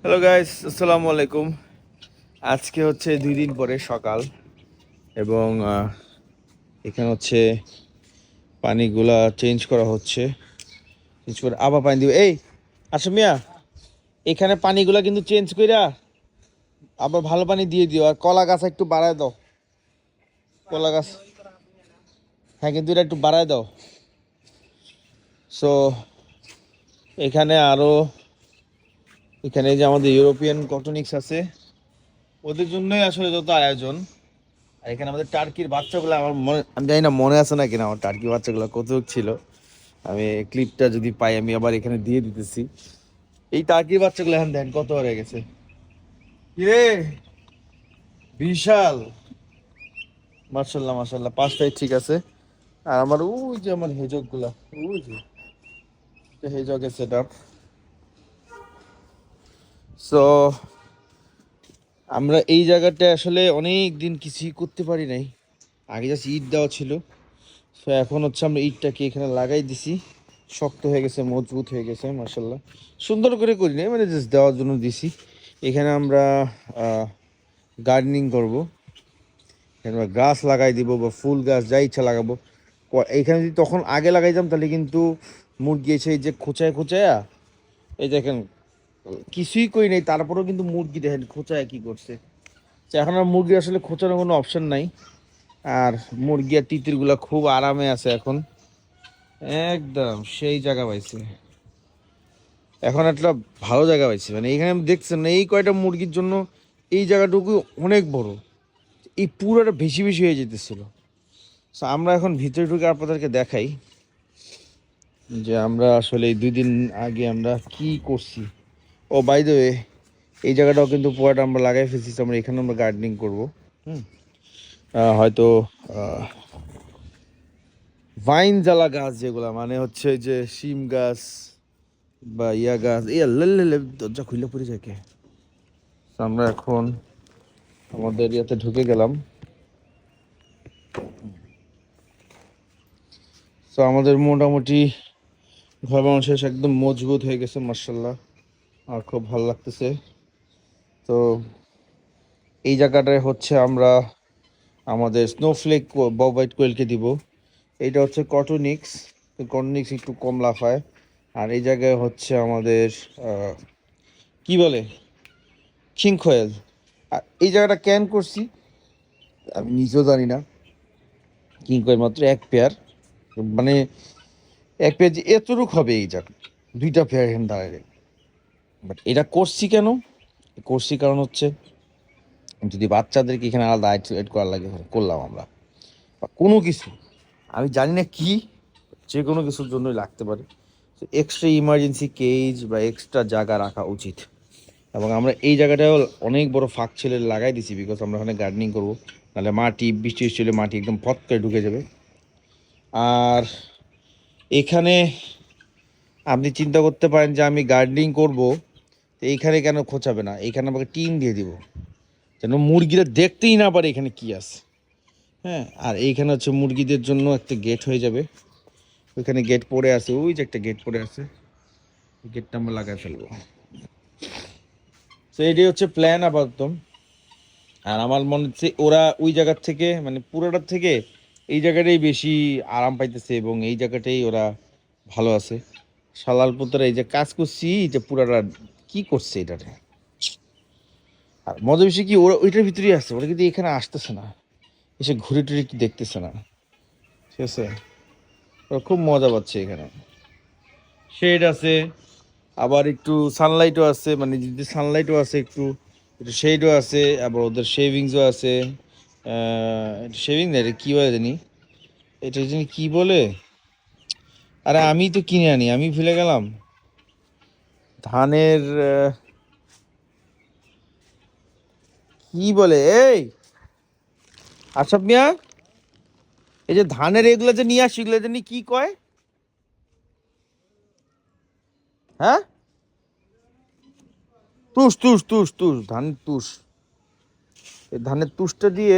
Hello guys, আসসালামু আলাইকুম। আজকে হচ্ছে 2 দিন পরে সকাল এবং এখানে হচ্ছে পানিগুলা চেঞ্জ করা হচ্ছে। চেঞ্জ করে আবার পানি দিবে। এই আচ্ছা মিয়া, এখানে পানিগুলা কিন্তু চেঞ্জ কইরা আবার ভালো পানি দিয়ে দিও। আর কলা গাছ একটু বাড়ায় দাও। কলা গাছ, হ্যাঁ, কিন্তু এটা একটু বাড়ায় দাও। সো এখানে আরো এখানে যে আমাদের ইউরোপিয়ান কটনিক্স আছে, ওদের জন্যই আসলে যত আয়োজন। আর এখানে আমাদের টার্কির বাচ্চাগুলো, আমার মনে, আমি জানি না মনে আছে না কিনা, আমার টার্কি বাচ্চাগুলো কত ছিল। আমি ক্লিপটা যদি পাই আমি আবার এখানে দিয়ে দিতেছি। এই টার্কির বাচ্চাগুলো এখন দেন কত হয়ে গেছে। কিরে, বিশাল! মার্শাল্লাহ মার্শাল্লাহ, পাঁচটাই ঠিক আছে। আর আমার ওই যে আমার হেজক গুলা, ওই যে হেজকের সেট আপ। সো আমরা এই জায়গাটা আসলে অনেক দিন কিছুই করতে পারি নাই। আগে জাস্ট ইট দেওয়া ছিল। তো এখন হচ্ছে আমরা ইটটাকে এখানে লাগাই দিছি। শক্ত হয়ে গেছে, মজবুত হয়ে গেছে মার্শাল্লাহ। সুন্দর করে করি নাই, মানে জাস্ট দেওয়ার জন্য দিছি। এখানে আমরা গার্ডেনিং করব। এখানে আমরা গাছ লাগাই দিব বা ফুল গাছ যা ইচ্ছা লাগাবো। এইখানে যদি তখন আগে লাগাইতাম তাহলে কিন্তু মুরগি এসে এই যে খোঁচায় খোঁচায়া, এই দেখেন কিছুই করি নাই, তারপরেও কিন্তু মুরগি দেখেন খোঁচায় কি করছে। তো এখন আর মুরগি আসলে খোঁচানোর কোনো অপশন নাই। আর মুরগি আর তিতিরগুলা খুব আরামে আছে এখন। একদম সেই জায়গা পাইছে, এখন একটা ভালো জায়গা পাইছে। মানে এখানে দেখছেন না, এই কয়টা মুরগির জন্য এই জায়গাটুকু অনেক বড়। এই পুরোটা বেশি বেশি হয়ে যেতেছিল। তো আমরা এখন ভিতরে ঢুকে আপনাদেরকে দেখাই যে আমরা আসলে এই 2 দিন আগে আমরা কি করছি। ও বাই দ্য ওয়ে, এই জায়গাটাও কিন্তু পুরোটা আমরা লাগাই ফেলছি। আমরা এখানে আমরা গার্ডেনিং করবো। হুম, হয়তো ভাইন জ্বালা গাছ, যেগুলা মানে হচ্ছে যে শিম গাছ বা ইয়া গাছ, ইয়া লে দরজা খুলে পড়ে যায় কে? তো আমরা এখন আমাদের ইয়াতে ঢুকে গেলাম। তো আমাদের মোটামুটি ঘর বানানো শেষ, একদম মজবুত হয়ে গেছে মার্শাল্লাহ। আর খুব ভালো লাগতেছে। তো এই জায়গাটায় হচ্ছে আমরা আমাদের স্নোফ্লেক ববাইট কোয়েলকে দিব। এইটা হচ্ছে কটনিক্স। কটনিক্স একটু কম লাফায়। আর এই জায়গায় হচ্ছে আমাদের কি বলে, খিংখোয়েল। আর এই জায়গাটা ক্যান করছি আমি নিজেও জানি না। খিংখোয়েল মাত্র এক পেয়ার, মানে এক পেয়ার যে এতটুক হবে এই জায়গা, 2টা পেয়ার এখানে দাঁড়ায়। বাট এটা করছি কেন? করছি কারণ হচ্ছে যদি বাচ্চাদেরকে এখানে আলাদা এড করা লাগে, করলাম আমরা। বা কোনো কিছু আমি জানি না কি, যে কোনো কিছুর জন্যই লাগতে পারে। তো এক্সট্রা ইমার্জেন্সি কেজ বা এক্সট্রা জায়গা রাখা উচিত। এবং আমরা এই জায়গাটাও অনেক বড় ফাঁক ছেলে লাগাই দিছি, বিকজ আমরা ওখানে গার্ডেনিং করবো। নাহলে মাটি, বৃষ্টি বৃষ্টি হলে মাটি একদম ফট করে ঢুকে যাবে। আর এখানে আপনি চিন্তা করতে পারেন যে আমি গার্ডেনিং করব, তো এইখানে কেন খোঁচাবে না, এইখানে আমাকে টিন দিয়ে দিব যেন মুরগিরা দেখতেই না পারে এখানে কি আছে। হ্যাঁ, আর এইখানে হচ্ছে মুরগিদের জন্য একটা গেট হয়ে যাবে। ওইখানে গেট পড়ে আছে, ওই যে একটা গেট পড়ে আছে, গেটটা আমরা লাগাই ফেলবো। তো এটাই হচ্ছে প্ল্যান আপাতত। আর আমার মনে হচ্ছে ওরা ওই জায়গার থেকে, মানে পুরোটার থেকে এই জায়গাটাই বেশি আরাম পাইতেছে এবং এই জায়গাটাই ওরা ভালো আছে। শালাল পুত্রা এই যে কাজ করছি, এই যে পুরাটা কি করছে এটাতে। আর মজা বেশি কি, ওরা ওইটার ভিতরেই আসছে, ওরা কিন্তু এখানে আসতেছে না, এসে ঘুরে টুরে কি দেখতেছে না। ঠিক আছে, ওরা খুব মজা পাচ্ছে এখানে। শেড আছে, আবার একটু সানলাইটও আছে, মানে যদি সানলাইটও আছে, একটু একটু শেডও আছে, আবার ওদের শেভিংসও আছে। শেভিং না, এটা কী বলে জানি, এটা জানি কী বলে। আরে আমি তো কিনে আনি, আমি ভুলে গেলাম। ধানের কি বলে এই আশরাফ মিয়া, এই যে ধানের এগুলো যে নিয়ে আসি, এগুলো জানি কি কয়? হ্যাঁ, তুষ তুষ তুষ তুষ, ধানের তুষ। এই ধানের তুষটা দিয়ে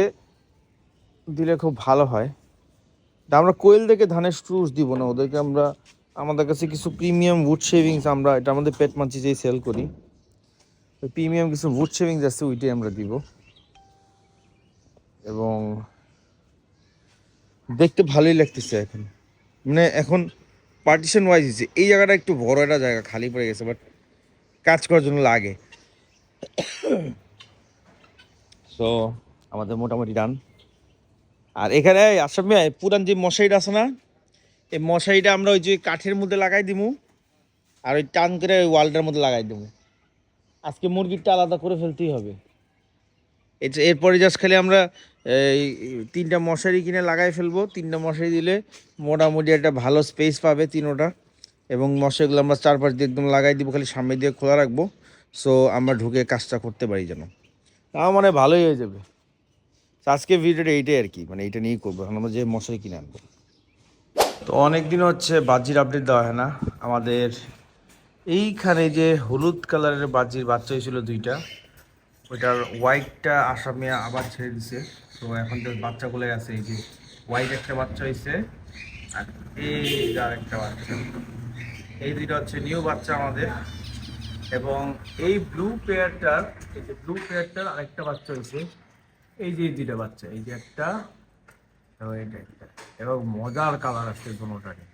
দিলে খুব ভালো হয়। তা আমরা কোয়েল থেকে ধানের তুষ দিব না ওদেরকে, আমরা আমাদের কাছে কিছু প্রিমিয়াম উড শেভিংস, আমরা এটা আমাদের পেট মাছি যেই সেল করি, প্রিমিয়াম কিছু উড শেভিংস আছে, ওইটাই আমরা দিব। এবং দেখতে ভালোই লাগতেছে এখন, মানে এখন পার্টিশন ওয়াইজ হয়েছে। এই জায়গাটা একটু বড় একটা জায়গা খালি পড়ে গেছে, বাট কাজ করার জন্য লাগে। সো আমাদের মোটামুটি ডান। আর এখানে আসামে পুরান যে মশারিটা আছে না, এই মশারিটা আমরা ওই যে কাঠের মধ্যে লাগাই দিমু, আর ওই টান করে ওই ওয়ালটার মধ্যে লাগাই দেবো। আজকে মুরগিরটা আলাদা করে ফেলতেই হবে। এরপরে জাস্ট খালি আমরা এই 3টা মশারি কিনে লাগাই ফেলবো। 3টা মশারি দিলে মোটামুটি একটা ভালো স্পেস পাবে তিনোটা। এবং মশারিগুলো আমরা চারপাশ দিয়ে একদম লাগাই দিব, খালি সামনে দিয়ে খোলা রাখবো, সো আমরা ঢুকে কাজটা করতে পারি যেন। তাও মানে ভালোই হয়ে যাবে। আজকে ভিডিওটা এইটাই আর কি, মানে এইটা নিয়েই করবো। এখন আমরা যে মশারি কিনে আনবো। তো অনেক দিন হচ্ছে বাজির আপডেট দেওয়া হয় না আমাদের। এইখানে যে হলুদ কালারের বাজির বাচ্চা হয়েছিল 2টা, ওইটার হোয়াইটটা আসামে আবার ছেড়ে দিছে। তো এখন তো বাচ্চাগুলো আছে, এই যে হোয়াইট একটা বাচ্চা হয়েছে, আর এই আর একটা বাচ্চা। এই 2টা হচ্ছে নিউ বাচ্চা আমাদের। এবং এই ব্লু পেয়ারটার, এই যে ব্লু পেয়ারটার আরেকটা বাচ্চা হয়েছে। এই যে 2টা বাচ্চা, এই যে একটা এবং এটা একটা। এবং মজার কালার আসছে দুটোটাকে।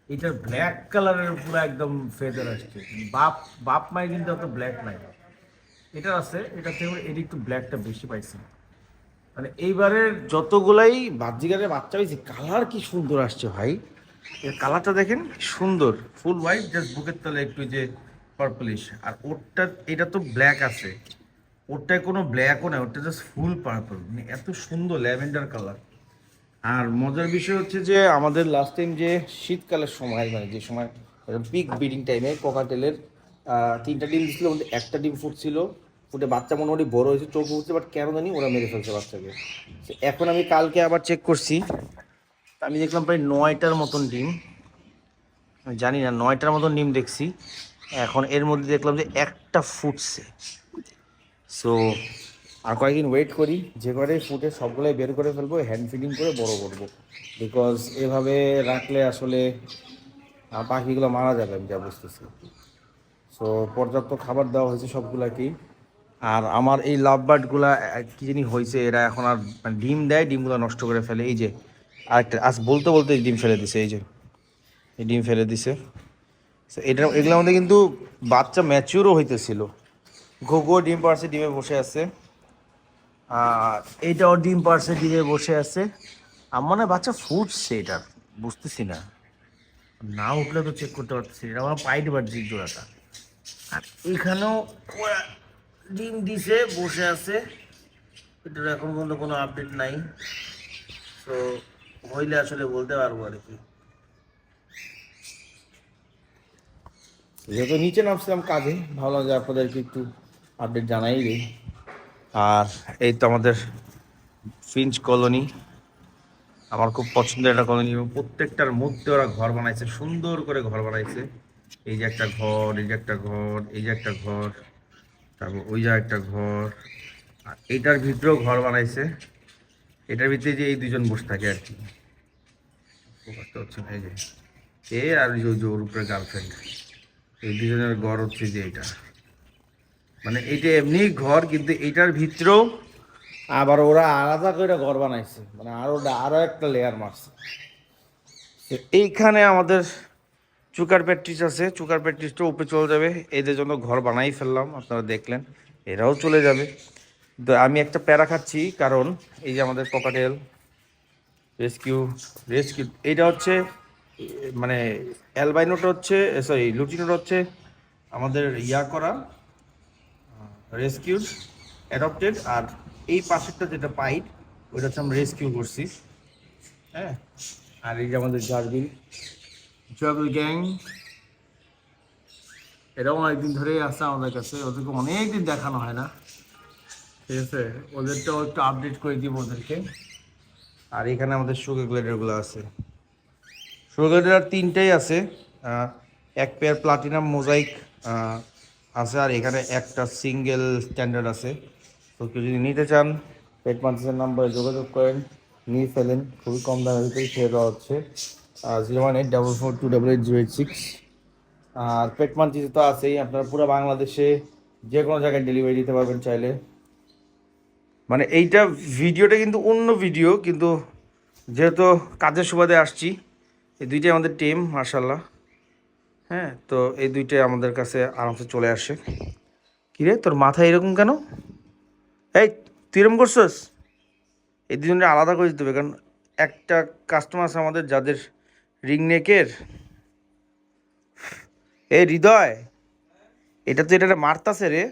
এটার ব্ল্যাক কালারের পুরো একদম ফেদার আসছে। বাপ বাপ মাই কিন্তু অত ব্ল্যাক নাই, এটা আছে। এটা থেকে এর একটু ব্ল্যাকটা বেশি পাইছি। মানে এইবারের যতগুলাই বাজিগারের বাচ্চা হয়েছে, কালার কি সুন্দর আসছে ভাই। এর কালারটা দেখেন, সুন্দর ফুল হোয়াইট, জাস্ট বুকের তলে একটু যে পার্পলিশ। আর ওরটা, এটা তো ব্ল্যাক আছে, ওরটায় কোনো ব্ল্যাকও না, ওরটা জাস্ট ফুল পার্পল। মানে এত সুন্দর ল্যাভেন্ডার কালার। আর মজার বিষয় হচ্ছে যে আমাদের লাস্ট টাইম যে শীতকালের সময়, মানে যে সময় পিক ব্রিডিং টাইমে ককাটেলের 3টা ডিম দিচ্ছিল, একটা ডিম ফুটছিল, ফুটে বাচ্চা মোটামুটি বড় হয়েছে, চোখ উঠছে, বাট কেন জানি ওরা মেরে ফেলছে বাচ্চাকে। এখন আমি কালকে আবার চেক করছি, আমি দেখলাম প্রায় 9টার মতন ডিম। আমি জানি না, 9টার মতন ডিম দেখছি। এখন এর মধ্যে দেখলাম যে একটা ফুটছে। সো আর কয়েকদিন ওয়েট করি, যে করে ফুটে সবগুলোই বের করে ফেলবো, হ্যান্ড ফিডিং করে বড় করবো। বিকজ এভাবে রাখলে আসলে পাখিগুলো মারা যাবে, আমি যা বুঝতেছি। সো পর্যাপ্ত খাবার দেওয়া হয়েছে সবগুলাকেই। আর আমার এই লাভ বার্ডগুলা কী জানি হয়েছে, এরা এখন আর মানে ডিম দেয়, ডিমগুলো নষ্ট করে ফেলে। এই যে আরেকটা আজ বলতে বলতে ডিম ফেলে দিছে, এই যে এই ডিম ফেলে দিছে। এগুলোর মধ্যে কিন্তু বাচ্চা ম্যাচিউরও হইতেছিল। ঘুঘুও ডিম পারছে, ডিমে বসে আছে। আর এইটাও ডিম পারছে, ডিমে বসে আছে। আমার মনে হয় বাচ্চা ফুটছে, এটার বুঝতেছি না, না উঠলে তো চেক করতে পারছি। এটা আমার পাইট বাড়ছি জোড়াটা। আর এইখানেও ওরা ডিম দিছে, বসে আছে। এটার এখন পর্যন্ত কোনো আপডেট নাই। তো হইলে আসলে বলতে পারবো আর কি। যেহেতু নিচে নামছিলাম কাজে, ভাবলাম যে আপনাদেরকে একটু আপডেট জানাই দিই। আর এই তো আমাদের ফিঞ্চ কলোনি, আমার খুব পছন্দের একটা কলোনি। এবং প্রত্যেকটার মধ্যে ওরা ঘর বানাইছে, সুন্দর করে ঘর বানাইছে। এই যে একটা ঘর, এই যে একটা ঘর, এই যে একটা ঘর, তারপর ওই যে একটা ঘর, আর এইটার ভিতরেও ঘর বানাইছে। এটার ভিতরে যে এই 2জন বসে থাকে আর কি, হচ্ছে না, এই যে এ আর ওর উপরে গার্লফ্রেন্ড, এই 2জনের ঘর হচ্ছে যে এইটা। মানে এইটা এমনি ঘর, কিন্তু এইটার ভিতরেও আবার ওরা আলাদা করে ঘর বানাইছে, মানে আরো একটা লেয়ার মারছে। এইখানে আমাদের চুকার প্যাট্রিস আছে, চুকার প্যাট্রিসটা উপরে চলে যাবে। এদের জন্য ঘর বানাই ফেললাম, আপনারা দেখলেন, এরাও চলে যাবে। তো আমি একটা প্যারা খাচ্ছি, কারণ এই যে আমাদের ককাটেল রেস্কিউ রেস্কিউ এইটা হচ্ছে মানে অ্যালবাইনোটা হচ্ছে, সরি লুটিনোটা হচ্ছে আমাদের করা রেস্কিউড অ্যাডপ্টেড। আর এই পাশেরটা যেটা পাইট, ওইটা হচ্ছে আমরা রেস্কিউ করছি। হ্যাঁ, আর এই যে আমাদের জার্বিল ট্রাভেল গ্যাং, এরাও অনেকদিন ধরেই আসছে আমাদের কাছে। ওদেরকে অনেকদিন দেখানো হয় না, ঠিক আছে, ওদেরটাও একটু আপডেট করে দিব ওদেরকে। আর এখানে আমাদের সুগার গ্লেডারগুলো আছে। সুগার গ্লেডার 3টাই আছে, এক পেয়ার প্লাটিনাম মোজাইক আছে, আর এখানে একটা সিঙ্গেল স্ট্যান্ডার্ড আছে। তো কেউ যদি নিতে চান, পেট মান্সের নাম্বারে যোগাযোগ করেন, নিয়ে ফেলেন। খুবই কম দামের ভিতরে ছেড়ে দেওয়া হচ্ছে। 01844280886। আর পেট মান্চিতে তো আছেই, আপনারা পুরো বাংলাদেশে যে কোনো জায়গায় ডেলিভারি দিতে পারবেন চাইলে। মানে এইটা ভিডিওটা কিন্তু অন্য ভিডিও, কিন্তু যেহেতু কাজের সুবাদে আসছি, এই দুইটাই আমাদের টিম মার্শাল্লাহ। হ্যাঁ, তো এই দুইটাই আমাদের কাছে আরামসে চলে আসে। কিরে তোর মাথা এরকম কেন? এই তুই এরকম করছস? এই দুজনটা আলাদা করে দিতে হবে, কারণ একটা কাস্টমার আছে আমাদের যাদের রিং নেকের। এই হৃদয়, এটা তো এটা মারতাছে রে,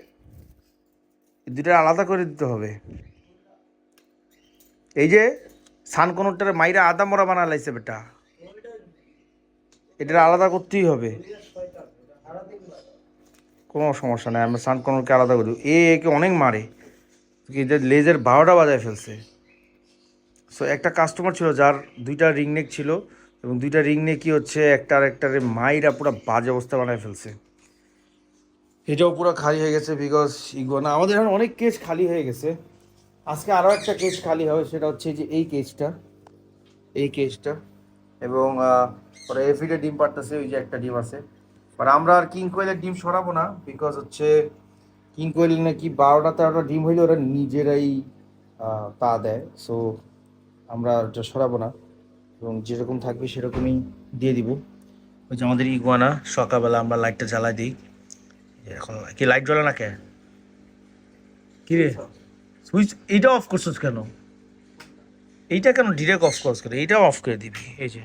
এই দুইটা আলাদা করে দিতে হবে। এই যে সানকোনরটারে মাইরা আদা মরা বানা লাইছে বেটা, এটা আলাদা করতেই হবে। কোনো সমস্যা নাই, আমরা সানকোনরকে আলাদা করি। একে অনেক মারে, লেজের 12টা বাজায় ফেলছে। সো একটা কাস্টমার ছিল যার দুইটা রিং নেক ছিল, এবং দুইটা রিং নেকই হচ্ছে একটা আর একটারে মাইরা পুরো বাজে অবস্থা বানায় ফেলছে। এটাও পুরো খালি হয়ে গেছে বিকজ ইগুয়ানা। আমাদের এখন অনেক কেজ খালি হয়ে গেছে। আজকে আরও একটা কেজ খালি হবে, সেটা হচ্ছে যে এই কেজটা। এবং ওরা এফিডে ডিম পারতেছে, ওই যে একটা ডিম আছে। বাট আমরা আর কিং কোয়েলের ডিম সরাবো না, বিকজ হচ্ছে কিং কোয়েল নাকি 12টা 13টা ডিম হইলে ওরা নিজেরাই তা দেয়। সো আমরা ওটা সরাবো না, এবং যেরকম থাকবে সেরকমই দিয়ে দিব। ওই যে আমাদের ইগুয়ানা, সকালবেলা আমরা লাইটটা জ্বালাই দিই। এখন কি লাইট জ্বলে না কে? কি রে সুইচ এইটা অফ করছিস কেন? এইটা কেন ডিরেক্ট অফ করছ কেন? এইটাও অফ করে দিবি। এই যে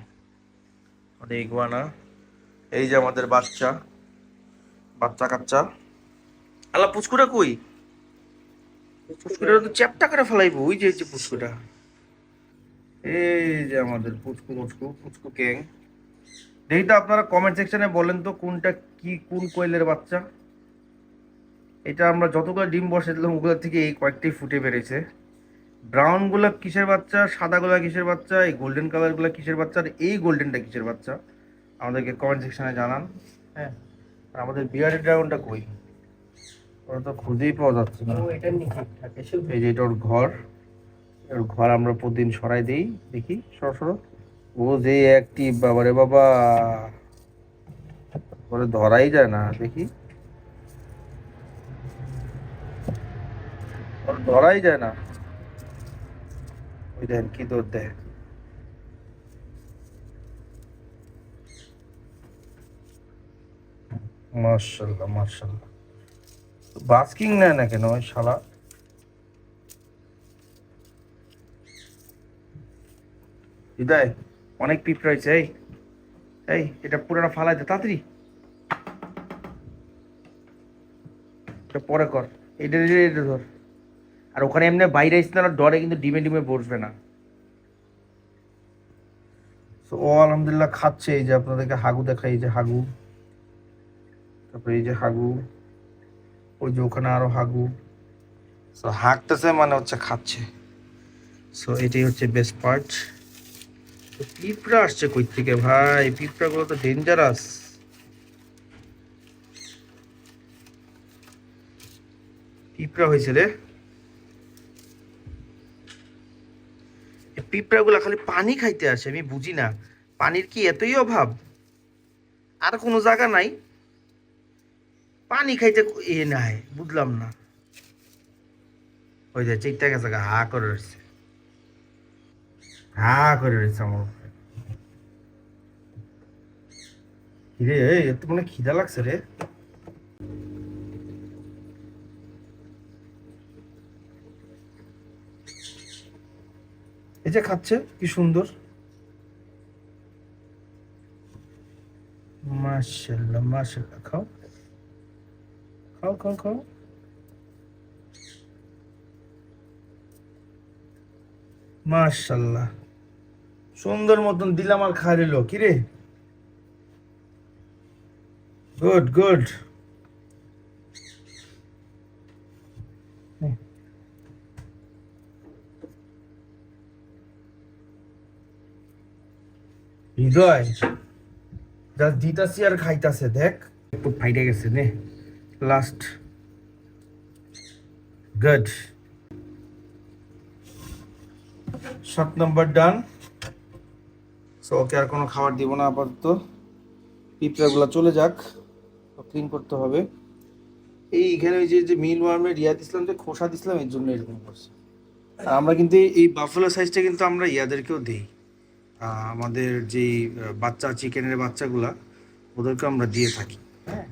আমাদের ইগুয়ানা, এই যে আমাদের বাচ্চা বাচ্চা কাচ্চা। আলা পুচকুটা কই? পুচকুটা তো চ্যাপটা করে ফেলাইবো। ওই যে পুচকুটা, এই যে আমাদের পুচকু মুচকু পুচকু ক্যাং। দেখি তো আপনারা কমেন্ট সেকশনে বলেন তো কোনটা কি, কোন কোয়েলের বাচ্চা। এটা আমরা যতগুলো ডিম বসে দিলাম ওগুলোর থেকে এই কয়েকটি ফুটে বেরিয়েছে। ব্রাউন গুলা কিসের বাচ্চা, সাদা গুলা কিসের বাচ্চা, এই গোল্ডেন কালার গুলা কিসের বাচ্চা, আর এই গোল্ডেনটা কিসের বাচ্চা, আমাদেরকে কমেন্ট সেকশনে জানান। হ্যাঁ, আর আমাদের বিয়ার্ড ড্রাগনটা কই? ওরা তো খুঁজেই পাওয়া যাচ্ছে না। এই যে এটা ওর ঘর, ওর ঘর আমরা প্রতিদিন সরাই দিই। দেখি সরো, ও যে অ্যাক্টিভ বাবারে বাবা, ওরে ধরাই যায় না। দেখি, ওর ধরাই যায় না। ওই দেখেন কি দৌড় দেয়। মার্শাল্লাহ মার্শাল্লাহ। বাস্কিং নেয় না কেন ওই শালা? হৃদয়, অনেক পিঁপড়া হয়েছে। এই এই এটা পুরোটা ফালাই দে তাড়াতাড়ি, এটা পরে কর। এটা এটা ধর। আর ওখানে এমনি বাইরে আসতে না, ডরে কিন্তু ডিমে ডিমে বসবে না। তো ও আলহামদুলিল্লাহ খাচ্ছে। এই যে আপনাদেরকে হাগু দেখাই, এই যে হাগু, তারপরে এই যে হাগু, ওই যে ওখানে আরো হাগু। সো হাঁকতেছে মানে হচ্ছে খাচ্ছে। সো এটাই হচ্ছে বেস্ট পার্ট। তো পিঁপড়া আসছে কই থেকে ভাই? পিঁপড়া গুলো তো ডেঞ্জারাস। পিঁপড়া হয়েছে রে। পিঁপড়া গুলা খালি পানি খাইতে আসে, আমি বুঝি না পানির কি এতই অভাব? আর কোনো জায়গা নাই পানি খাইতে? এ নাই, বুঝলাম না। ওই যে চিকটা গেছে, হা করে রয়েছে, হা করে রয়েছে আমার উপরে। রে এত মনে খিদা লাগছে রে। এই যে খাচ্ছে কি সুন্দর। মাশাআল্লাহ মাশাআল্লাহ। খাও খাও খাও খাও। মাশাআল্লাহ, সুন্দর মতন দিলাম আর খাই নিল। কি রে, গুড গুড। হৃদয় যা দিতাছি আর খাইতাছে, দেখ একটু ফাইটে গেছে নে। Last, good. 7 নম্বর ডান। সো ওকে আর কোনো খাবার দিব না আপাতত। পিঁপড়াগুলো চলে যাক, ক্লিন করতে হবে। এইখানে ওই যে মিল ওয়ার্মের ইয়া দিছিলাম, যে খোসা দিছিলাম, এর জন্য এরকম করছে। আর আমরা কিন্তু এই বাফেলো সাইজটা কিন্তু আমরা ইয়াদেরকেও দিই, আমাদের যেই বাচ্চা চিকেনের বাচ্চাগুলা ওদেরকে আমরা দিয়ে থাকি। হ্যাঁ,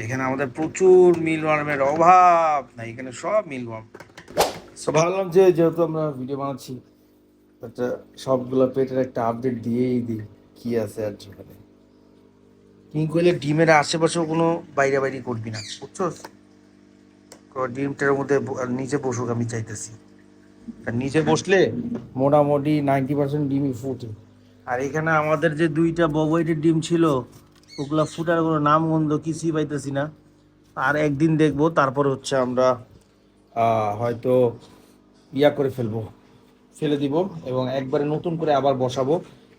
এখানে আমাদের প্রচুর মিল ওয়ার্মের অভাব নাই, এখানে সব মিল ওয়ার্ম। সো ভাবলাম যে যেহেতু আমরা ভিডিও বানাচ্ছি, একটা সবগুলো পেটের একটা আপডেট দিয়েই দিই কি আছে আর জীবনে। কিং কোয়েলের ডিমের আশেপাশেও কোনো বাইরে বাইরে করবি না, বুঝছো? ডিমটার মধ্যে নিচে বসুক আমি চাইতেছি, আর নিচে বসলে মোটামুটি 90% ডিমই ফুটে। আর এখানে আমাদের যে দুইটা ববইটের ডিম ছিল, ওগুলা ফুটার কোনো নাম গন্ধ কিছুই পাইতেছি না। আর একদিন দেখবো, তারপর হচ্ছে আমরা হয়তো ইয়া করে ফেলবো, ফেলে দিব, এবং একবারে নতুন করে আবার বসাবো।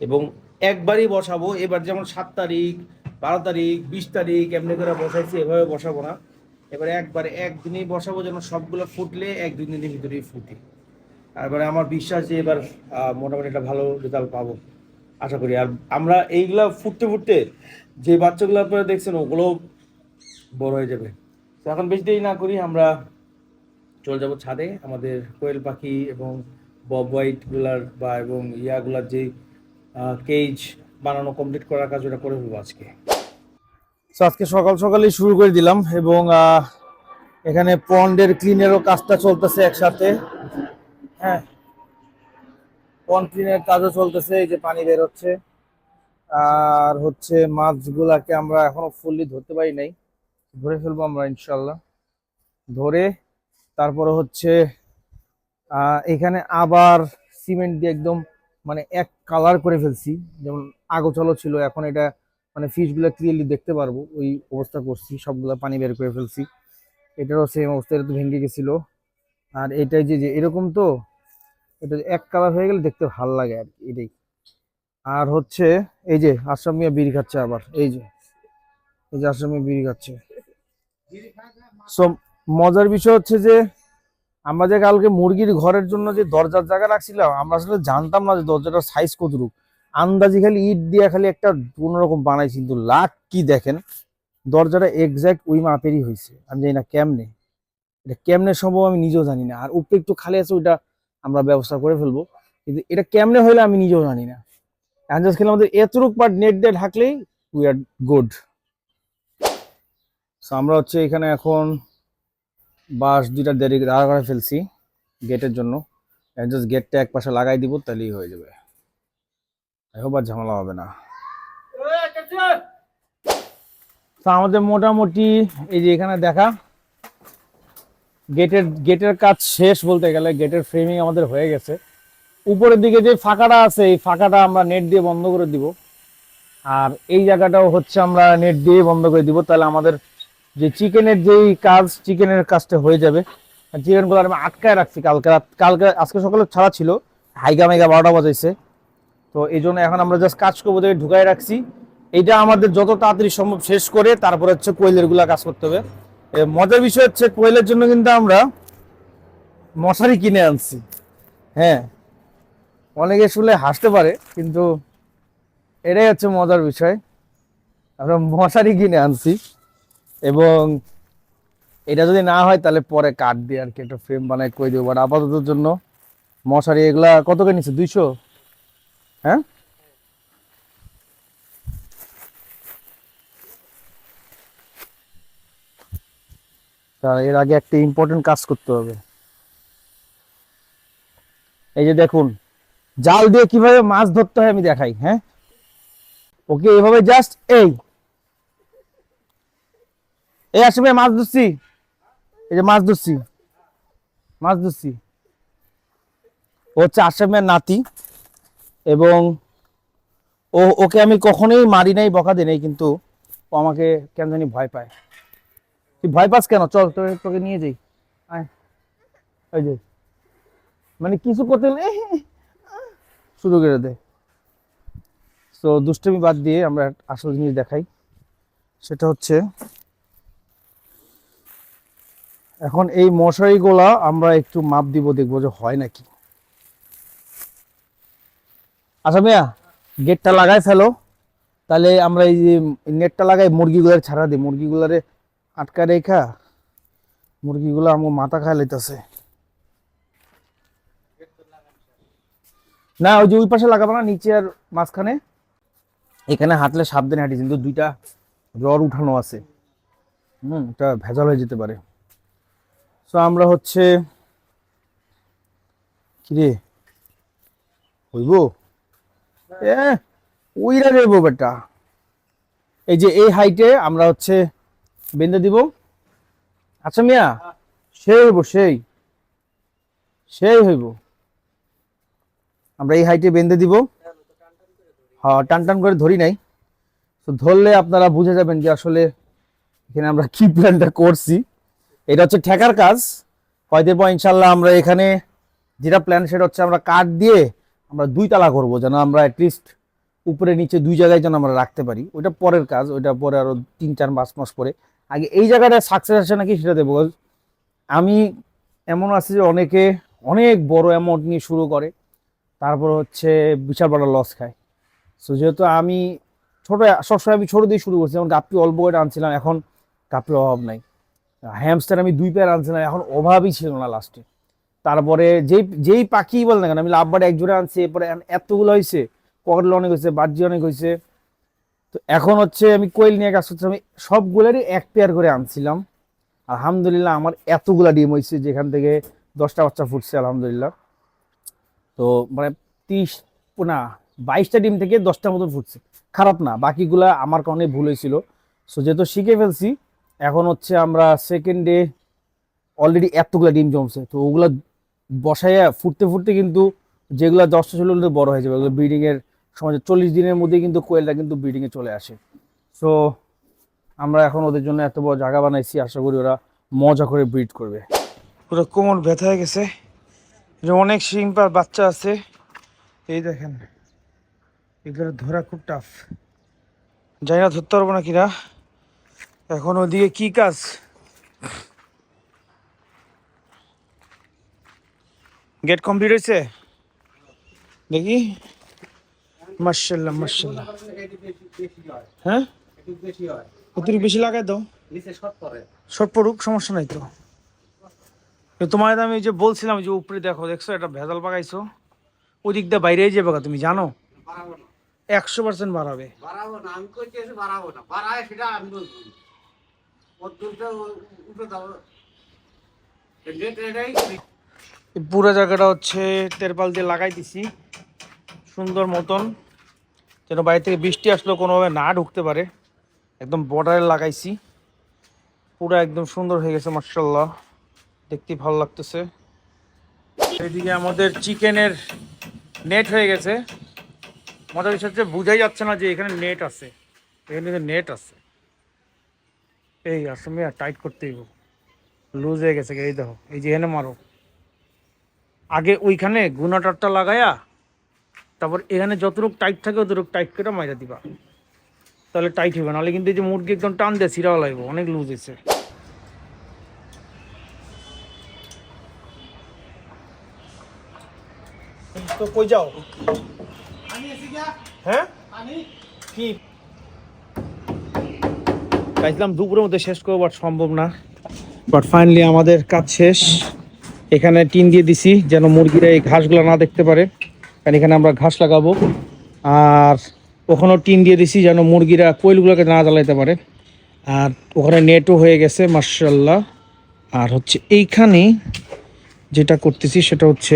এবং একবারই বসাবো, এবার যেমন 7 তারিখ 12 তারিখ 20 তারিখ এমনি করে বসাইছি, এভাবে বসাবো না। এবারে একবারে একদিনেই বসাবো, যেন সবগুলো ফুটলে 1-2 দিনের ভিতরেই ফুটে। তারপরে আমার বিশ্বাস যে এবার মোটামুটি একটা ভালো রেজাল্ট পাবো আশা করি। আর আমরা এইগুলা ফুটতে ফুটতে যে বাচ্চাগুলো আপনারা দেখছেন ওগুলো বড় হয়ে যাবে। তো এখন বেশি দেরি না করি, আমরা চলে যাব ছাদে। আমাদের কোয়েল পাখি এবং বব হোয়াইটগুলার এবং ইয়াগুলার যে কেজ বানানো কমপ্লিট করার কাজ, ওটা করে ফেলবো আজকে। তো আজকে সকাল সকালই শুরু করে দিলাম, এবং এখানে পন্ডের ক্লিনেরও কাজটা চলতেছে একসাথে। হ্যাঁ, পন্ড ক্লিনের কাজও চলতেছে, এই যে পানি বের হচ্ছে। আর হচ্ছে মাছগুলাকে আমরা এখনো ফুললি ধরতে পারি নাই, ধরে ফেলবো আমরা ইনশাল্লাহ। ধরে তারপরে হচ্ছে এখানে আবার সিমেন্ট দিয়ে একদম মানে এক কালার করে ফেলছি, যেমন আগোছালো ছিল, এখন এটা মানে ফিশগুলো ক্লিয়ারলি দেখতে পারবো ওই অবস্থা করছি। সবগুলা পানি বের করে ফেলছি, এটারও সেম অবস্থা, এটা তো ভেঙে গেছিল। আর এটাই যে এরকম, তো এটা এক কালার হয়ে গেলে দেখতে ভালো লাগে আর কি, এটাই। আর হচ্ছে এই যে আশরাফ মিয়া বিড়ি খাচ্ছে আবার, এই যে আশরাফ মিয়া বিড়ি খাচ্ছে। সো মজার বিষয় হচ্ছে যে আমরা যে কালকে মুরগির ঘরের জন্য যে দরজার জায়গা রাখছিলাম, আমরা আসলে জানতাম না যে দরজাটার সাইজ কতটুকু। আন্দাজি খালি ইট দিয়ে খালি একটা কোনোরকম বানাইছি, কিন্তু লাখ কি দেখেন, দরজাটা এক্সাক্ট ওই মাপেরই হয়েছে। আমি জানি না কেমনে, এটা কেমনে সম্ভব আমি নিজেও জানি না। আর উপরে একটু খালি আছে, ওইটা আমরা ব্যবস্থা করে ফেলবো, কিন্তু এটা কেমনে হইলে আমি নিজেও জানি না। এখন জাস্ট খেলে আমাদের এতটুক পার্ট নেট দিয়ে ঢাকলেই উই আর গুড। সো আমরা হচ্ছে এখানে এখন বাঁশ দুইটা দাঁড়া করে ফেলছি গেটের জন্য। জাস্ট গেটটা এক পাশে লাগাই দিব, তাহলেই হয়ে যাবে, আর ঝামেলা হবে না। তো আমাদের মোটামুটি এই যে এখানে দেখা গেটের কাজ শেষ বলতে গেলে, গেটের ফ্রেমিং আমাদের হয়ে গেছে। উপরের দিকে যে ফাঁকাটা আছে, এই ফাঁকাটা আমরা নেট দিয়ে বন্ধ করে দিব, আর এই জায়গাটাও হচ্ছে আমরা নেট দিয়ে বন্ধ করে দিব। তাহলে আমাদের যে চিকেনের কাজটা হয়ে যাবে। চিকেনগুলো আমি আটকায় রাখছি কালকে আজকে সকালে ছাড়া ছিল, হাইগা মেগা 12টা বাজাইছে। তো এই জন্য এখন আমরা জাস্ট কাজ করবো দেখে ঢুকাই রাখছি। এইটা আমাদের যত তাড়াতাড়ি সম্ভব শেষ করে তারপরে হচ্ছে কোয়েলের গুলা কাজ করতে হবে। মজার বিষয় হচ্ছে কোয়েলের জন্য কিন্তু আমরা মশারি কিনে আনছি। হ্যাঁ, অনেকে শুনলে হাসতে পারে, কিন্তু এটাই হচ্ছে মজার বিষয়, আমরা মশারি কিনে আনছি। এবং এটা যদি না হয় তাহলে পরে কাঠ দিয়ে আর কি একটা ফ্রেম বানায় করে দেবো। বাট আপাতত জন্য মশারি এগুলা কত করে নিচ্ছে, 200? হ্যাঁ, তা এর আগে একটা ইম্পর্টেন্ট কাজ করতে হবে। এই যে দেখুন, জাল দিয়ে কিভাবে মাছ ধরতে হয় আমি দেখাই। হ্যাঁ, ওকে, এভাবে জাস্ট এই আসবে মাছ ধরছি, এই যে মাছ ধরছি ও হচ্ছে আসামের নাতি, এবং ওকে আমি কখনোই মারি নাই, বকা দিই নাই, কিন্তু ও আমাকে কেন জানি ভয় পায়। তুই ভয় পাস কেন? চল তোকে নিয়ে যাই, আয়। ওই যে মানে কিছু করতে গেলে শুরু করে দেয়। তো দুষ্টমি বাদ দিয়ে আমরা আসল জিনিস দেখাই, সেটা হচ্ছে এখন এই মশারিগুলা আমরা একটু মাপ দিব, দেখবো যে হয় নাকি। আচ্ছা মিয়া, গেটটা লাগাই ফেলো, তাহলে আমরা এই যে নেটটা লাগাই মুরগিগুলার ছাড়া দিই, মুরগিগুলারে আটকা রেখা মুরগিগুলো আমার মাথা খায় লাইতেছে। না ওই যে ওই পাশে লাগাবো না, নিচে আর মাঝখানে। এখানে হাঁটলে সাবধানে হাঁটিস, কিন্তু দুইটা রড উঠানো আছে, এটা ভেজাল হয়ে যেতে পারে। তো আমরা হচ্ছে কিরে হইব এ ওইরা দেবো বেটা। এই যে এই হাইটে আমরা হচ্ছে বেঁধে দিব। আচ্ছা মিয়া, সেই হইব, সেই সেই হইব। আমরা এই হাইটে বেঁধে দিব। হ্যাঁ, টান টান করে ধরি নাই, তো ধরলে আপনারা বুঝে যাবেন যে আসলে এখানে আমরা কি প্ল্যানটা করছি। এটা হচ্ছে ঠেকার কাজ। কয়দিন পর ইনশাল্লাহ আমরা এখানে যেটা প্ল্যান সেটা হচ্ছে আমরা কাঠ দিয়ে আমরা 2 তালা করবো, যেন আমরা অ্যাটলিস্ট উপরে নিচে 2 জায়গায় যেন আমরা রাখতে পারি। ওইটা পরের কাজ, ওইটা পরে আরো 3-4 মাস পরে। আগে এই জায়গাটা সাকসেস আসে নাকি সেটা দেবো। আমি এমন আছে যে অনেকে অনেক বড় অ্যামাউন্ট নিয়ে শুরু করে, তারপর হচ্ছে বিশাল বড় লস খায়। সো যেহেতু আমি ছোট, সবসময় আমি ছোট দিয়ে শুরু করছি, যেমন গাপ্পি অল্প করে আনছিলাম, এখন গাপ্পির অভাব নাই। হ্যামস্টার আমি 2 পেয়ার আনছিলাম, এখন অভাবই ছিল না লাস্টে। তারপরে যেই যেই পাখি বল না কেন, আমি লাভবার্ড 1 জোড়া আনছি, এরপরে এতগুলো হয়েছে, ককটেল অনেক হয়েছে, বার্জি অনেক হয়েছে। তো এখন হচ্ছে আমি কোয়েল নিয়ে কাজ করছিলাম, আমি সবগুলোরই 1 পেয়ার করে আনছিলাম। আলহামদুলিল্লাহ আমার এতগুলা ডিম হয়েছে, যেখান থেকে 10টা বাচ্চা ফুটছে আলহামদুলিল্লাহ। তো মানে 30 না 22টা ডিম থেকে 10টার মতন ফুটছে, খারাপ না। বাকিগুলা আমার কারণে ভুল হয়েছিল। সো যেহেতু শিখে ফেলছি, এখন হচ্ছে আমরা সেকেন্ড ডে অলরেডি এতগুলা ডিম জমছে, তো ওগুলা বসাইয়া ফুটতে ফুটতে কিন্তু যেগুলো 10টা ছিল ওগুলো বড় হয়ে যাবে। ওগুলো ব্রিডিং এর সময় 40 দিনের মধ্যে কিন্তু কোয়েলটা কিন্তু ব্রিডিং এ চলে আসে। সো আমরা এখন ওদের জন্য এত বড় জায়গা বানাইছি, আশা করি ওরা মজা করে ব্রিড করবে। পুরো কোমর ব্যথা হয়ে গেছে, অনেক সিম্পার বাচ্চা আছে। এই দেখেন, এগুলো ধরা খুব টাফ, জানি না ধরতে পারবো না কিনা। এখন ওদিকে কি কাজ, গেট কমপ্লিট হয়েছে দেখি। মাশাআল্লাহ মাশাআল্লাহ। হ্যাঁ, অতিরিক্ত বেশি লাগাই দাও, শর্ট পড়ুক, সমস্যা নাই তো। তোমার আমি যে বলছিলাম যে উপরে দেখো, দেখছো এটা ভেজাল পাকাইছো, ওই দিক দিয়ে বাইরে যাবে, তুমি জানো 100% বাড়াবে। পুরো জায়গাটা হচ্ছে তেরপাল দিয়ে লাগাই দিছি সুন্দর মতন, যেন বাইরে থেকে বৃষ্টি আসলেও কোনোভাবে না ঢুকতে পারে। একদম বর্ডারে লাগাইছি, পুরো একদম সুন্দর হয়ে গেছে মাশাআল্লাহ, দেখতে ভালো লাগতেছে। এদিকে আমাদের চিকেনের নেট হয়ে গেছে। মজার বিষয় হচ্ছে বোঝাই যাচ্ছে না যে এখানে নেট আছে, এখানে নেট আছে। এই আসলে টাইট করতেই লুজ হয়ে গেছে, এই দেখো, এই যে এখানে মারো, আগে ওইখানে গুনাটারটা লাগায়া তারপর এখানে যতটুকু টাইট থাকে অতটুকু টাইট করে মাইরা দিবা, তাহলে টাইট হবে। নাহলে কিন্তু এই যে মুরগি একদম টান দিয়ে সিরা লাগবে, অনেক লুজ হয়েছে। তো কই যাও, হ্যাঁ কি চাইছিলাম দুপুরের মধ্যে শেষ করবো, বাট সম্ভব না। বাট ফাইনালি আমাদের কাজ শেষ। এখানে টিন দিয়ে দিছি যেন মুরগিরা এই ঘাসগুলো না দেখতে পারে, কারণ এখানে আমরা ঘাস লাগাবো। আর ওখানেও টিন দিয়ে দিছি যেন মুরগিরা কোয়েলগুলোকে না জ্বালাইতে পারে। আর ওখানে নেটও হয়ে গেছে মাশাআল্লাহ। আর হচ্ছে এইখানে যেটা করতেছি সেটা হচ্ছে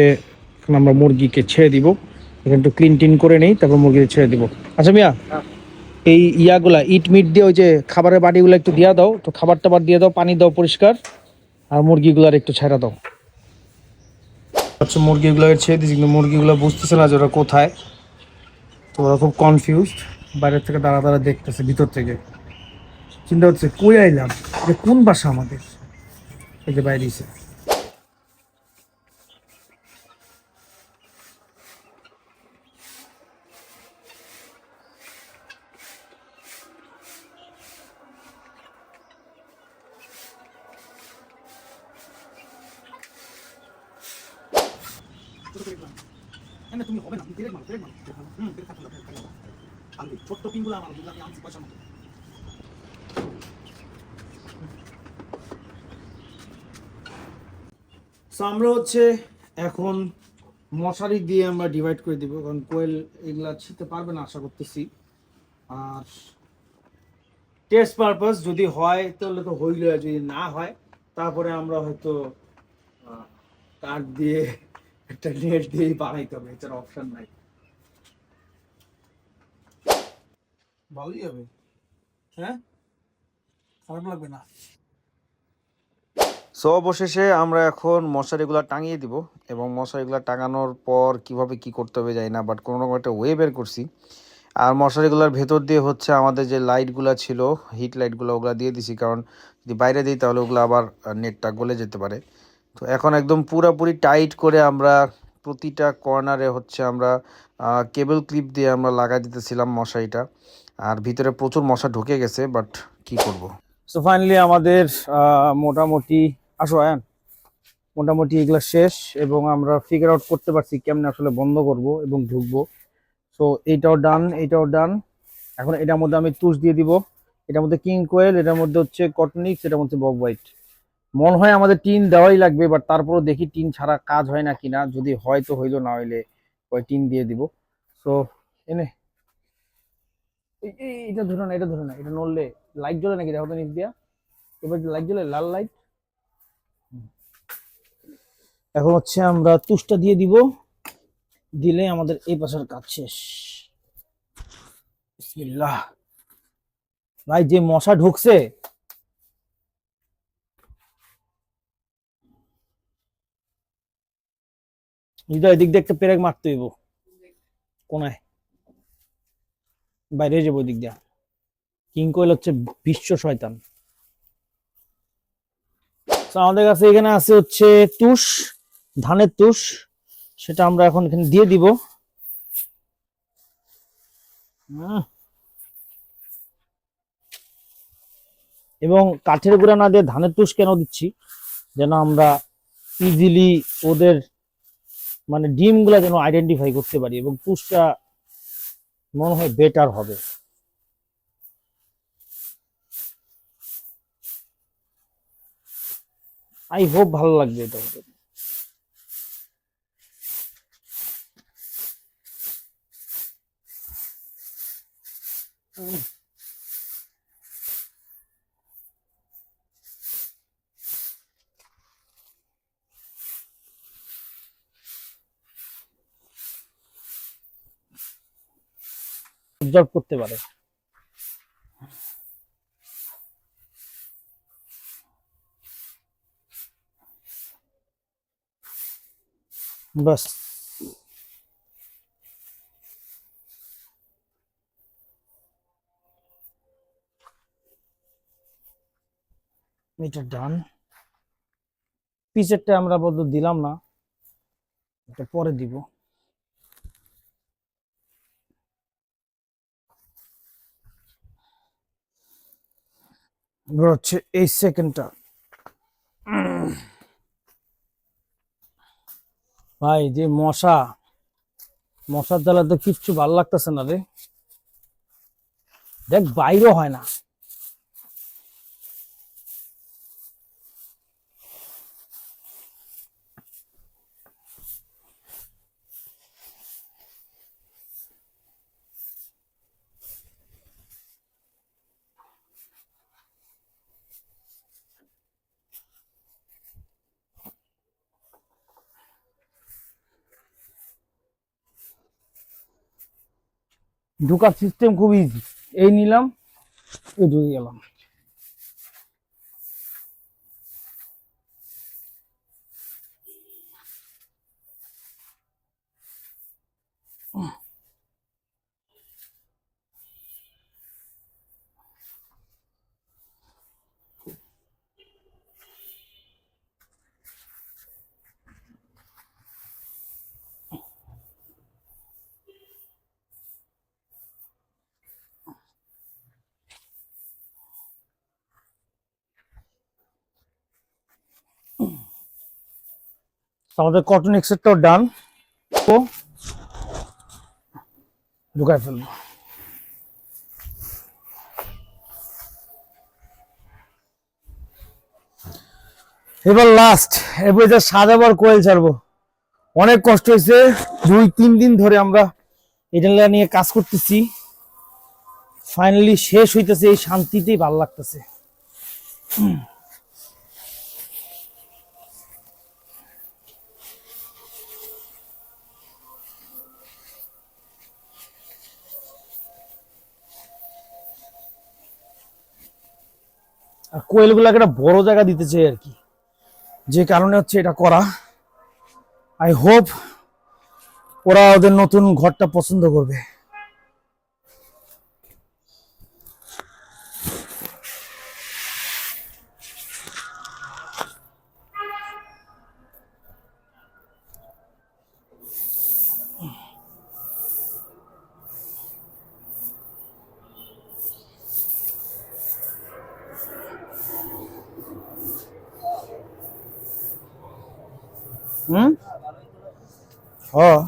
এখন আমরা মুরগিকে ছেড়ে দিব, এখানে একটু ক্লিন টিন করে নেই, তারপর মুরগিকে ছেড়ে দিব। আচ্ছা মিয়া, এই ইয়াগুলা ইট মিট দিয়ে ওই যে খাবারের বাটিগুলো একটু দিয়া দাও তো, খাবার টাবার দিয়ে দাও, পানি দাও পরিষ্কার, আর মুরগিগুলার একটু ছেড়ে দাও। আচ্ছা মুরগিগুলোকে ছেড়ে দিচ্ছি, কিন্তু মুরগিগুলো বুঝতেছে না যে ওরা কোথায়, তো ওরা খুব কনফিউজড, বাইরের থেকে দাঁড়া দাঁড়া দেখতেছে, ভিতর থেকে চিন্তা হচ্ছে কই আইলাম, যে কোন বাসা আমাদের, এই যে বাইরে এসে। তুমি হবে না, তুমি মারো ছোট্ট পিনগুলো আমার আনছি পয়সা মতো। সো আমরা হচ্ছে এখন মশারি দিয়ে আমরা ডিভাইড করে দিব, কারণ কোয়েল এগুলা ছিতে পারবে না আশা করতেছি। আর টেস্ট পারপাস যদি হয় তাহলে তো হইল, যদি না হয় তারপরে আমরা হয়তো কাঠ দিয়ে একটা নেট দিয়ে বানাইতে হবে, এছাড়া অপশন নাই। ভালোই হবে, হ্যাঁ, খারাপ লাগবে না। সো অবশেষে আমরা এখন মশারিগুলো টাঙিয়ে দিব, এবং মশারিগুলো টাঙানোর পর কিভাবে কি করতে হবে জানি না, বাট কোনো রকম একটা ওয়ে বের করছি। আর মশারিগুলোর ভেতর দিয়ে হচ্ছে আমাদের যে লাইটগুলো ছিল, হিট লাইটগুলো, ওগুলো দিয়ে দিছি, কারণ যদি বাইরে দিই তাহলে ওগুলো আবার নেটটা গলে যেতে পারে। তো এখন একদম পুরাপুরি টাইট করে আমরা প্রতিটা কর্নারে হচ্ছে আমরা কেবল ক্লিপ দিয়ে আমরা লাগাই দিতেছিলাম মশারিটা। আর ভিতরে প্রচুর মশা ঢুকে গেছে, বাট কি করব। সো ফাইনালি আমাদের মোটামুটি, আসো আয়ান, মোটামুটি এগুলো শেষ, এবং আমরা ফিগার আউট করতে পারছি কেমনে আসলে বন্ধ করব এবং ঢুকবো। সো এইটাও ডান, এইটাও ডান। এখন এটার মধ্যে আমি তুষ দিয়ে দিব, এটার মধ্যে কিং কোয়েল, এটার মধ্যে হচ্ছে কটনিক্স, এটার মধ্যে বব হোয়াইট। মনে হয় আমাদের টিন দেওয়াই লাগবে, বাট তারপরও দেখি টিন ছাড়া কাজ হয় না কিনা, যদি হয় তো হইলো, না হইলে ওই টিন দিয়ে দিব। সো এনে এটা ধরো না, এটা ধরো না, এটা নড়লে লাইট জ্বলে নাকি দেখো তো নিচ দিয়া, এবার লাইট জ্বলে, লাল লাইট। এখন হচ্ছে আমরা তুষটা দিয়ে দিব, দিলে আমাদের এই পাশের কাজ শেষ। বিসমিল্লাহ। ভাই যে মশা ঢুকছে, হৃদয় দিক দিয়ে একটা পেরেক মারতে হইব, কোনায় বাইরে যাবো দিক দিয়া। কিং কোয়েল হচ্ছে বিশ্ব শয়তান। তো আমাদের কাছে এখানে আছে হচ্ছে তুষ, ধানের তুষ, সেটা আমরা এখন এখানে দিয়ে দিব। এবং কাঠের গুঁড়া না দিয়ে ধানের তুষ কেন দিচ্ছি, যেন আমরা ইজিলি ওদের মানে ডিম গুলা যেন আইডেন্টিফাই করতে পারি, এবং তুষটা মনে হয় বেটার হবে। আই হোপ ভালো লাগবে এটা। অবজার্ভ করতে পারে। বাস, এটা ডান। পিছেরটা আমরা বলতে দিলাম না, এটা পরে দিব। এবার হচ্ছে এই সেকেন্ডটা। ভাই যে মশা, মশার জ্বালা তো কিচ্ছু ভালো লাগতেছে না রে, দেখ বাইরও হয় না। ঢোকার সিস্টেম খুব ইজি, এই নিলাম, এই ঢুকে গেলাম। আমাদের কটন এক্সেটটাও ডান, তো ঢুকাই ফেলবো। এবার লাস্ট, এরপরে যা সাজাবার কোয়েল ছাড়বো। অনেক কষ্ট হয়েছে, 2-3 দিন ধরে আমরা এটা নিয়ে কাজ করতেছি, ফাইনালি শেষ হইতেছে, এই শান্তিতেই ভালো লাগতেছে। আর কোয়েল গুলাকে একটা বড় জায়গা দিতে চাই আর কি, যে কারণে হচ্ছে এটা করা। আই হোপ ওরা ওদের নতুন ঘরটা পছন্দ করবে। হুম, হ্যাঁ।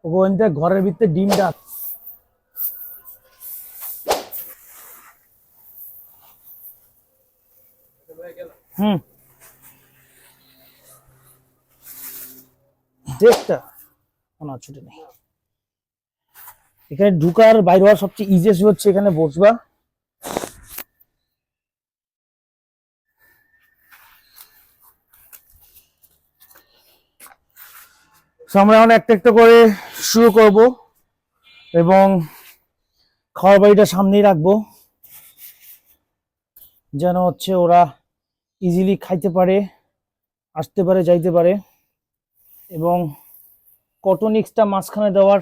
ওখানটা ঘরের ভিতরে ডিমটা, হুম, দেখটা না ছুটে নেই। এখানে ঢুকার বাইরে হওয়ার সবচেয়ে ইজিয়েস্ট হচ্ছে এখানে বসবা। So, আমরা এখন একটা একটা করে শুরু করব এবং খাওয়ার বাড়িটা সামনেই রাখবো, যেন হচ্ছে ওরা ইজিলি খাইতে পারে, আসতে পারে, যাইতে পারে। এবং কটনিক্সটা মাঝখানে দেওয়ার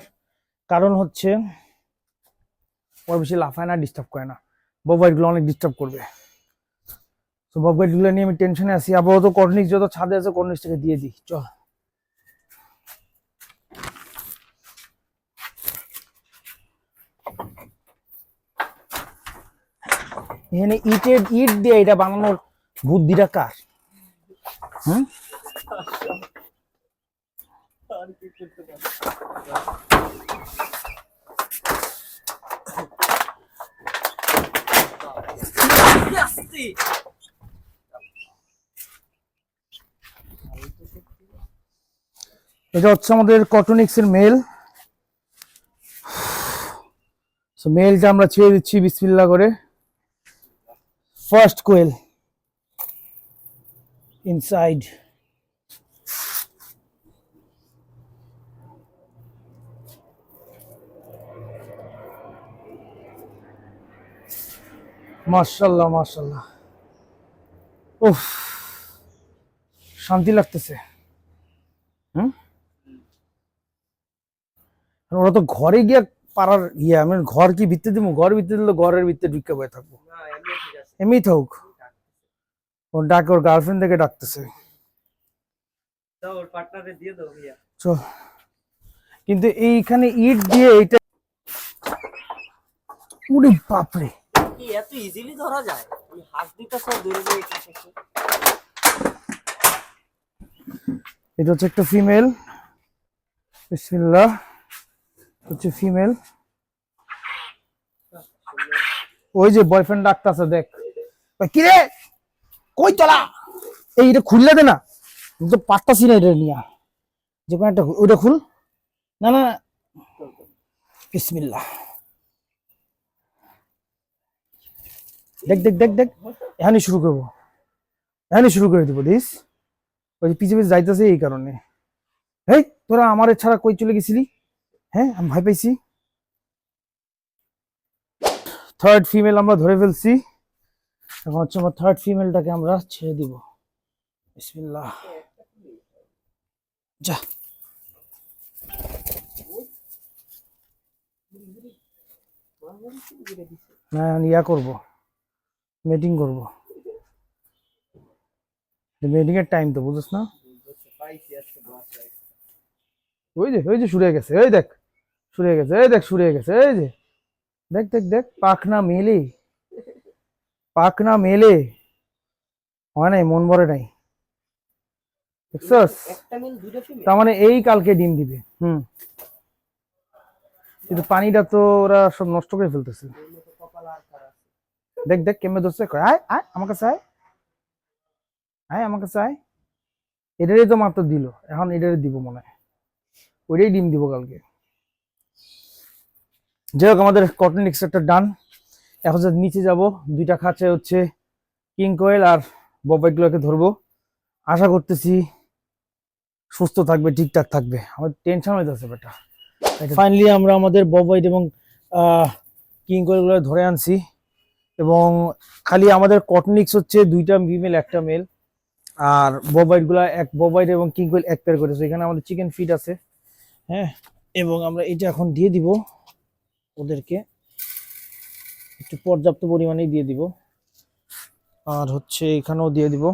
কারণ হচ্ছে ওরা বেশি লাফায় না, ডিস্টার্ব করে না। ববগাইডগুলো অনেক ডিস্টার্ব করবে, তো ববগাইডগুলো নিয়ে আমি টেনশনে আছি। আপাতত কটনিক্স যত ছাদে আছে কটনিক্সটাকে দিয়ে দিই, চল। এখানে ইট দিয়ে এটা বানানোর বুদ্ধিটা কার? হুম, এটা হচ্ছে আমাদের কটনিক্স এর মেল। সো মেলটা আমরা ছেড়ে দিচ্ছি বিসমিল্লাহ করে। ফার্স্ট কোয়েল ইনসাইড। মাশাআল্লাহ মাশাআল্লাহ, উফ, শান্তি লাগতেছে। হুম, ওরা তো ঘরে গিয়ে পারার আমি ঘর কি ভিত্তি দিব? ঘর ভিত্তি দিলে ঘরের ভিতরে ঢুকে বয়ে থাকবো, এমনি থাকুক। ওর ডাকে, ওর গার্লফ্রেন্ড থেকে ডাকতেছে, চল। কিন্তু এইখানে ইট দিয়ে এইটা, উরে বাপরে, এত ইজিলি ধরা যায়? হাত দিতে সব দূরে গিয়ে এটা হচ্ছে একটা ফিমেল। বিসমিল্লাহ, হচ্ছে ফিমেল। ওই যে বয়ফ্রেন্ড ডাকতেছে, দেখ কি রে, কই চলা, এইটা খুললে দে না, তো পারতাছি না এটা নিয়ে, যে কোনো একটা ওইটা খুল। না না, বিসমিল্লাহ, দেখ দেখ দেখ দেখ, এখানে শুরু করবো, এখানে শুরু করে দেবো দিস। ওই পিছে পিছে যাইতেছে এই কারণে। হেই, তোরা আমার ছাড়া কই চলে গেছিলি? হ্যাঁ, আমি ভয় পাইছি। থার্ড ফিমেল আমরা ধরে ফেলছি, এখন হচ্ছে আমার থার্ড ফিমেলটাকে আমরা ছেড়ে দিব। বিসমিল্লাহ, যা। না, ইয়া করবো, মিটিং করবো, মিটিং এর টাইম তো বুঝছ না? ওই যে শুরু হয়ে গেছে, এই দেখ শুরু হয়ে গেছে, এই দেখ শুরু হয়ে গেছে, এই যে দেখ দেখ দেখ, পাখনা মেলে, পাখনা মেলে হয় নাই, মন ভরে নাই, দেখছস? তার মানে এই কালকে ডিম দিবে। হুম, কিন্তু পানিটা তো ওরা সব নষ্ট করে ফেলতেছে। দেখ দেখ কেমনে ধরছে, কয় আয় আয় আমার কাছে আয়, আয় আমার কাছে আয়। এটারই তো মাত্র দিল, এখন এটারই দিব মনে হয়, ওইটাই ডিম দিব কালকে। যাই হোক আমাদের কটন এক্সট্রাক্টর ডান। এখন যে নিচে যাব, দুইটা খাঁচে হচ্ছে কিং কোয়েল আর ববাইট গুলোকে ধরবো। আশা করতেছি সুস্থ থাকবে, ঠিকঠাক থাকবে। আমার টেনশন হইতেছে বেটা। ফাইনালি আমরা আমাদের ববাইট এবং কিং কোয়েল গুলো ধরে আনছি, এবং খালি আমাদের কটনিক্স হচ্ছে দুইটা ফিমেল একটা মেল, আর ববাইট গুলা এক ববাইট এবং কিং কোয়েল এক পেয়ার করেছে। এখানে আমাদের চিকেন ফিড আছে, হ্যাঁ, এবং আমরা এটা এখন দিয়ে দিব ওদেরকে, একটু পর্যাপ্ত পরিমাণেই দিয়ে দিব। আর হচ্ছে এখানেও দিয়ে দিব।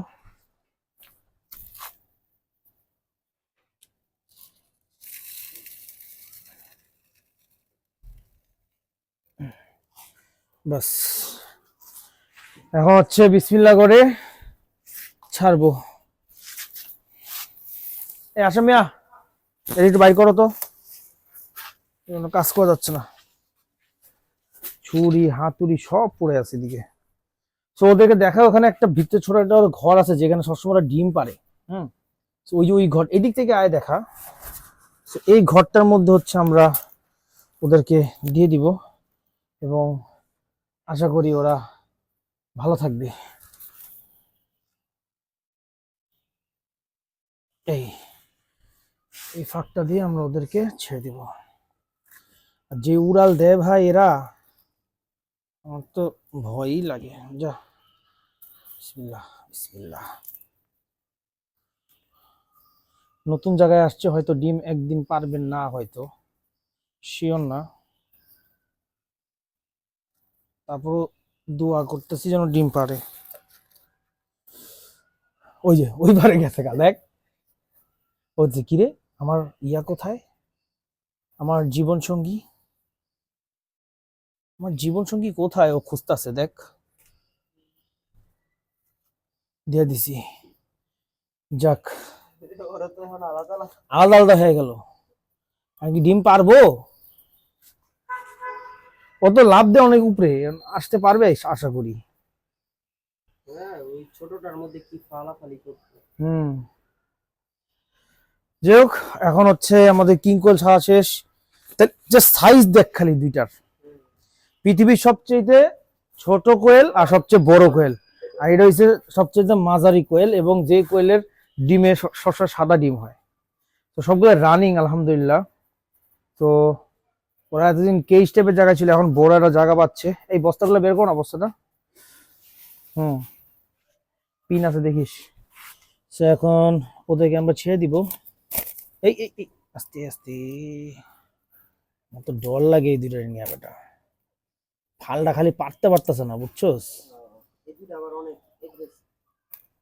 বাস এখন হচ্ছে বিসমিল্লাহ করে ছাড়বো। এই আসো মিয়া, এটা একটু বাইর করো তো, কোনো কাজ করা যাচ্ছে না, ছুরি হাতুড়ি সব পড়ে আছে এদিকে। তো ওদেরকে দেখা, ওখানে একটা ভিতরে ছোট একটা ঘর আছে যেখানে সবসময় ওরা ডিম পারে। হুম, ওই যে ওই ঘর, এদিক থেকে আয় দেখা। এই ঘরটার মধ্যে হচ্ছে আমরা ওদেরকে দিয়ে দিব, এবং আশা করি ওরা ভালো থাকবে। এই এই ফাঁকটা দিয়ে আমরা ওদেরকে ছেড়ে দিব। আর যে উড়াল দেয় ভাই এরা, আমার তো ভয়ই লাগে। যা, বিসমিল্লাহ বিসমিল্লাহ। নতুন জায়গায় আসছে, হয়তো ডিম একদিন পারবেন না, হয়তো শিওর না, তারপর দোয়া করতেছি যেন ডিম পারে। ওই যে ওই পারে গেছে গা, দেখ ও যে কিরে, আমার ইয়া কোথায়, আমার জীবন সঙ্গী, আমার জীবন সঙ্গী কোথায়, ও খুঁজতেছে, দেখ দিয়ে দিছি। যাক, ওরা তো এখন আলাদা আলাদা। আলাদা আলাদা হয়ে গেল। আমি কি ডিম পারবো? ও তো লাভ দেয় অনেক উপরে, আসতে পারবে আশা করি। হ্যাঁ, ওই ছোটটার মধ্যে কি ফালাফালি করছে। হুম, যাই হোক এখন হচ্ছে আমাদের কিং কোয়েল ছাড়া শেষ। যে সাইজ দেখ খালি দুইটার, পৃথিবীর সবচেয়ে ছোট কোয়েল আর সবচেয়ে বড় কোয়েল, আর এটা হচ্ছে সবচেয়ে মাঝারি কোয়েল, এবং যে কোয়েলের ডিমে সবসময় সাদা ডিম হয়। তো সবগুলো রানিং আলহামদুলিল্লাহ। তো ওরা এতদিন কেজ টাইপের জায়গা ছিল, এখন বড় একটা জায়গা পাচ্ছে। এই বস্তাগুলো বের করো না, বস্তাটা। হুম, পিন আছে দেখিস। সে এখন ওদেরকে আমরা ছেড়ে দিব। এই এই এই, আস্তে আস্তে, আমার তো ডর লাগে এই দুটো নিয়ে। বেটা ফালটা খালি পারতে পারতেছে না, বুঝছোস? এদিকে আবার অনেক aggressive,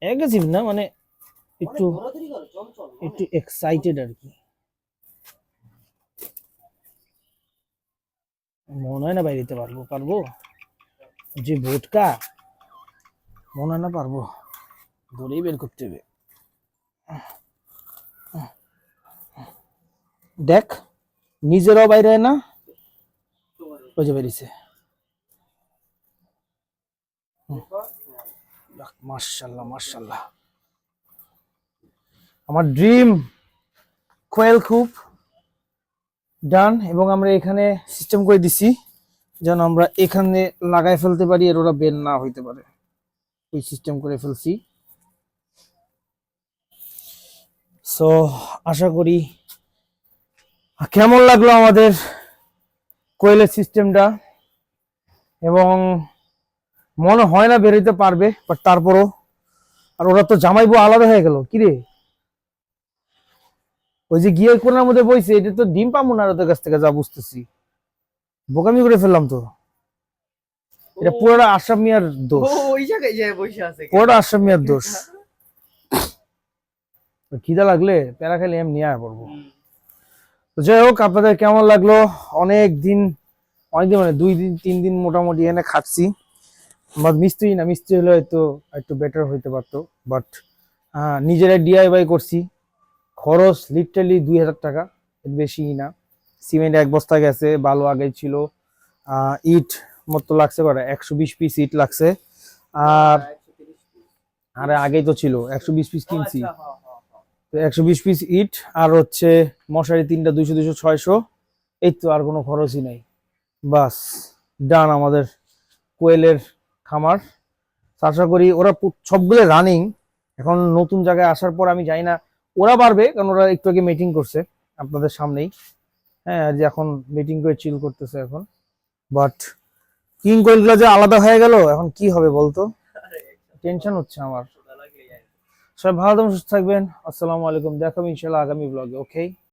অ্যাগ্রেসিভ না, মানে অনেক একটু দৌড়াদৌড়ি করে, চঞ্চল একটু এক্সাইটেড আর কি। মনে হয় না বাইরে দিতে পারবো, পারবো যে বোটকা, মনে হয় না পারবো, ধরেই বের করতে হবে। দেখ নিজেরাও বাইরে হয় না, ওই যে বেরিয়েছে। মাশাল্লাহ মাশাল্লাহ, আমার ড্রিম কোয়েল খুব ডান। এবং আমরা এখানে সিস্টেম করে দিছি যেন আমরা এখানে লাগাই ফেলতে পারি, আর ওরা বের না হইতে পারে, এই সিস্টেম করে ফেলছি। সো আশা করি, কেমন লাগলো আমাদের কোয়েলের সিস্টেমটা, এবং মনে হয় না বেরোতে পারবে, বাট তারপরও। আর ওরা তো জামাইবু আলাদা হয়ে গেল, কিরে ওই যে গিয়ে কোনার মধ্যে বইছে, এটা তো ডিম পাবো না ওদের কাছ থেকে, যা বুঝতেছি। বোকামি করে ফেললাম তো, এটা পুরোটা আশরাফ মিয়ার দোষ, ওই জায়গায় যায় বসে আছে। পুরোটা আশরাফ মিয়ার দোষ। খিদা লাগলে প্যারা খেলে এমনি নিয়ে পড়বো। তো যাই হোক, আপনাদের কেমন লাগলো? অনেক দিন মানে 2 দিন 3 দিন মোটামুটি এনে খাচ্ছি। আমার মিস্ত্রি না, মিস্ত্রি হলে হয়তো একটু বেটার হইতে পারতো, বাট নিজেরাই ডিআইওয়াই করছি। খরচ লিটারালি 2000 টাকা, এর বেশি না। সিমেন্ট 1 বস্তা গেছে, বালু আগে ছিল, ইট মতো লাগছে করে 120 পিস ইট লাগছে। আর 130 পিস। আরে আগেই তো ছিল 120 পিস কিনছি। আচ্ছা, হ্যাঁ হ্যাঁ হ্যাঁ। তো 120 পিস ইট আর হচ্ছে মশারি 3টা 200 200 600। এই তো, আর কোনো খরচই নাই। বাস ডান আমাদের কোয়েলের খামার। আশা করি ওরা সবগুলো রানিং। এখন নতুন জায়গায় আসার পর আমি জানি না ওরা পারবে, কারণ ওরা একটু আগে মিটিং করছে আপনাদের সামনেই। হ্যাঁ, যে এখন মিটিং করে চিল করতেছে এখন। বাট কিং কোয়েলগুলো যে আলাদা হয়ে গেল, এখন কি হবে বলতো, টেনশন হচ্ছে আমার। সোজা লাগলেই আর কি। সবাই ভালো থাকবেন, সুস্থ থাকবেন। আসসালামু আলাইকুম, দেখা হবে ইনশাআল্লাহ আগামী ব্লগে। ওকে।